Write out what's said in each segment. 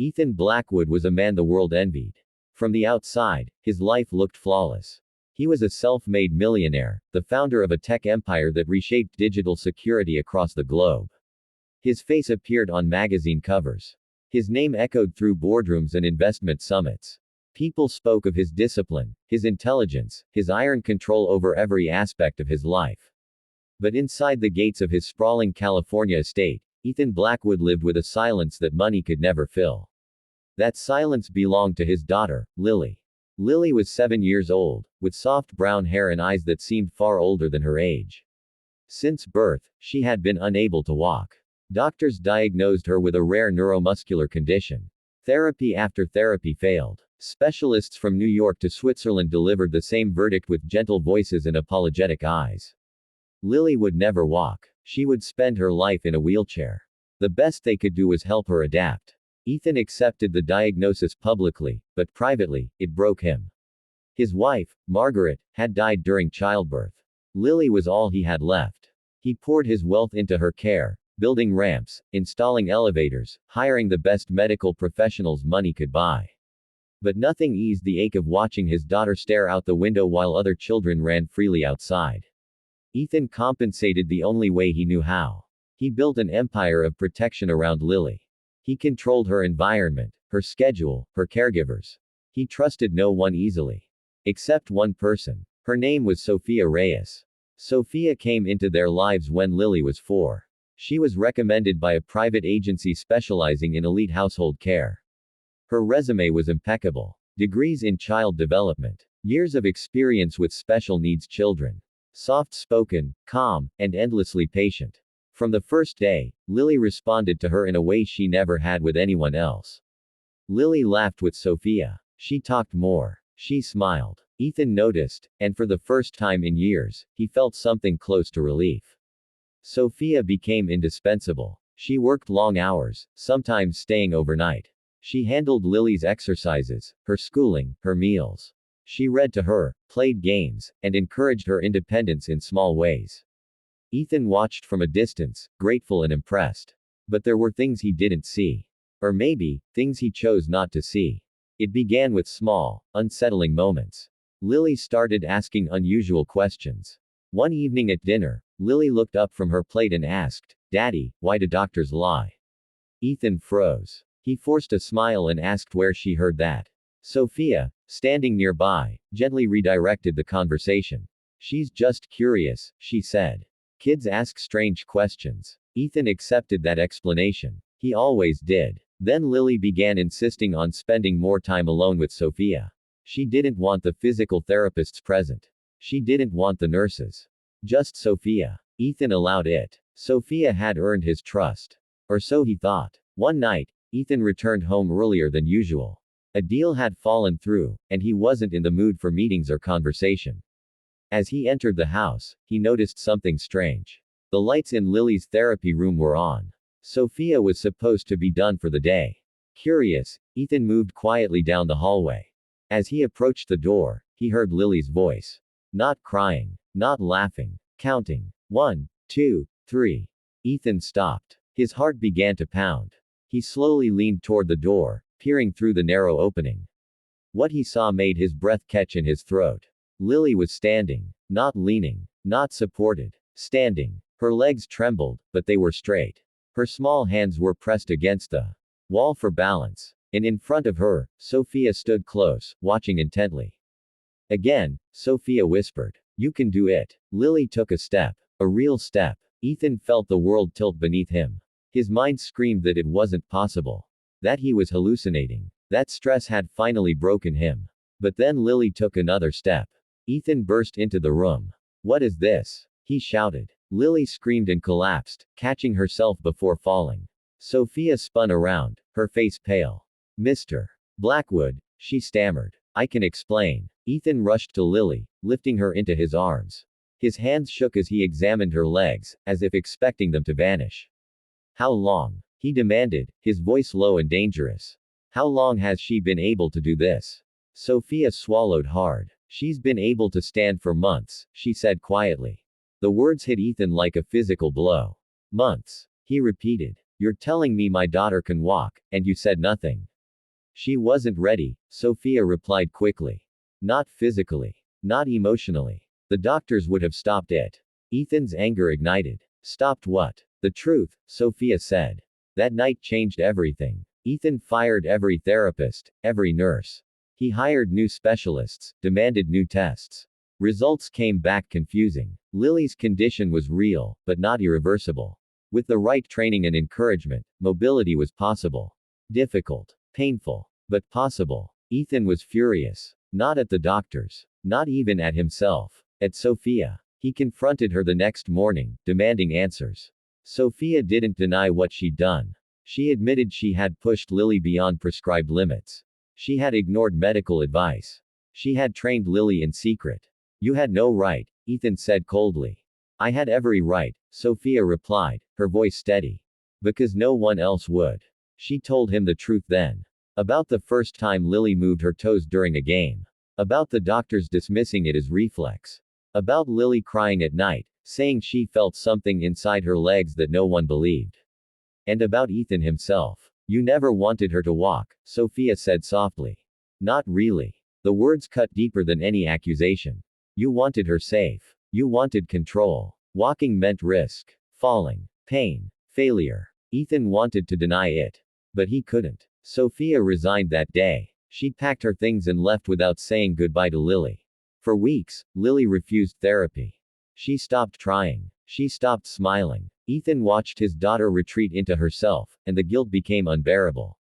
Ethan Blackwood was a man the world envied. From the outside, his life looked flawless. He was a self-made millionaire, the founder of a tech empire that reshaped digital security across the globe. His face appeared on magazine covers. His name echoed through boardrooms and investment summits. People spoke of his discipline, his intelligence, his iron control over every aspect of his life. But inside the gates of his sprawling California estate, Ethan Blackwood lived with a silence that money could never fill. That silence belonged to his daughter, Lily. Lily was 7 years old, with soft brown hair and eyes that seemed far older than her age. Since birth, she had been unable to walk. Doctors diagnosed her with a rare neuromuscular condition. Therapy after therapy failed. Specialists from New York to Switzerland delivered the same verdict with gentle voices and apologetic eyes. Lily would never walk. She would spend her life in a wheelchair. The best they could do was help her adapt. Ethan accepted the diagnosis publicly, but privately, it broke him. His wife, Margaret, had died during childbirth. Lily was all he had left. He poured his wealth into her care, building ramps, installing elevators, hiring the best medical professionals money could buy. But nothing eased the ache of watching his daughter stare out the window while other children ran freely outside. Ethan compensated the only way he knew how. He built an empire of protection around Lily. He controlled her environment, her schedule, her caregivers. He trusted no one easily. Except one person. Her name was Sophia Reyes. Sophia came into their lives when Lily was 4. She was recommended by a private agency specializing in elite household care. Her resume was impeccable. Degrees in child development. Years of experience with special needs children. Soft-spoken, calm, and endlessly patient. From the first day, Lily responded to her in a way she never had with anyone else. Lily laughed with Sophia. She talked more. She smiled. Ethan noticed, and for the first time in years, he felt something close to relief. Sophia became indispensable. She worked long hours, sometimes staying overnight. She handled Lily's exercises, her schooling, her meals. She read to her, played games, and encouraged her independence in small ways. Ethan watched from a distance, grateful and impressed. But there were things he didn't see. Or maybe, things he chose not to see. It began with small, unsettling moments. Lily started asking unusual questions. One evening at dinner, Lily looked up from her plate and asked, "Daddy, why do doctors lie?" Ethan froze. He forced a smile and asked where she heard that. Sophia, standing nearby, gently redirected the conversation. "She's just curious," she said. Kids ask strange questions. Ethan accepted that explanation. He always did. Then Lily began insisting on spending more time alone with Sophia. She didn't want the physical therapists present. She didn't want the nurses. Just Sophia. Ethan allowed it. Sophia had earned his trust. Or so he thought. One night, Ethan returned home earlier than usual. A deal had fallen through, and he wasn't in the mood for meetings or conversation. As he entered the house, he noticed something strange. The lights in Lily's therapy room were on. Sophia was supposed to be done for the day. Curious, Ethan moved quietly down the hallway. As he approached the door, he heard Lily's voice. Not crying. Not laughing. Counting. 1, 2, 3. Ethan stopped. His heart began to pound. He slowly leaned toward the door, peering through the narrow opening. What he saw made his breath catch in his throat. Lily was standing. Not leaning. Not supported. Standing. Her legs trembled, but they were straight. Her small hands were pressed against the wall for balance. And in front of her, Sophia stood close, watching intently. Again, Sophia whispered, "You can do it." Lily took a step. A real step. Ethan felt the world tilt beneath him. His mind screamed that it wasn't possible. That he was hallucinating. That stress had finally broken him. But then Lily took another step. Ethan burst into the room. "What is this?" he shouted. Lily screamed and collapsed, catching herself before falling. Sophia spun around, her face pale. "Mr. Blackwood," she stammered. "I can explain." Ethan rushed to Lily, lifting her into his arms. His hands shook as he examined her legs, as if expecting them to vanish. "How long?" he demanded, his voice low and dangerous. "How long has she been able to do this?" Sophia swallowed hard. "She's been able to stand for months," she said quietly. The words hit Ethan like a physical blow. "Months," he repeated. "You're telling me my daughter can walk, and you said nothing." She wasn't ready, Sophia replied quickly. Not physically. Not emotionally. The doctors would have stopped it. Ethan's anger ignited. Stopped what? The truth, Sophia said. That night changed everything. Ethan fired every therapist, every nurse. He hired new specialists, demanded new tests. Results came back confusing. Lily's condition was real, but not irreversible. With the right training and encouragement, mobility was possible. Difficult. Painful. But possible. Ethan was furious. Not at the doctors. Not even at himself. At Sophia. He confronted her the next morning, demanding answers. Sophia didn't deny what she'd done. She admitted she had pushed Lily beyond prescribed limits. She had ignored medical advice. She had trained Lily in secret. You had no right, Ethan said coldly. I had every right, Sophia replied, her voice steady. Because no one else would. She told him the truth then. About the first time Lily moved her toes during a game. About the doctors dismissing it as reflex. About Lily crying at night, saying she felt something inside her legs that no one believed. And about Ethan himself. You never wanted her to walk, Sophia said softly. Not really. The words cut deeper than any accusation. You wanted her safe. You wanted control. Walking meant risk. Falling. Pain. Failure. Ethan wanted to deny it. But he couldn't. Sophia resigned that day. She packed her things and left without saying goodbye to Lily. For weeks, Lily refused therapy. She stopped trying. She stopped smiling. Ethan watched his daughter retreat into herself, and the guilt became unbearable.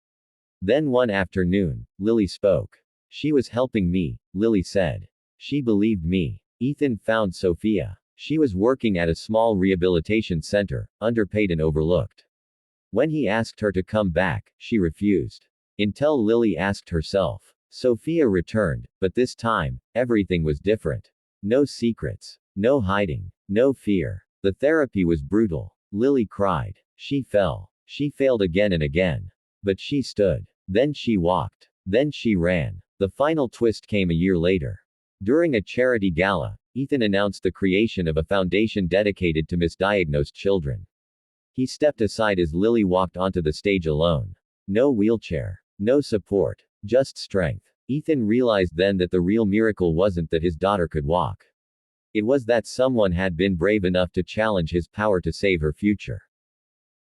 Then one afternoon, Lily spoke. She was helping me, Lily said. She believed me. Ethan found Sophia. She was working at a small rehabilitation center, underpaid and overlooked. When he asked her to come back, she refused. Until Lily asked herself. Sophia returned, but this time, everything was different. No secrets. No hiding. No fear. The therapy was brutal. Lily cried. She fell. She failed again and again. But she stood. Then she walked. Then she ran. The final twist came a year later. During a charity gala, Ethan announced the creation of a foundation dedicated to misdiagnosed children. He stepped aside as Lily walked onto the stage alone. No wheelchair. No support. Just strength. Ethan realized then that the real miracle wasn't that his daughter could walk. It was that someone had been brave enough to challenge his power to save her future.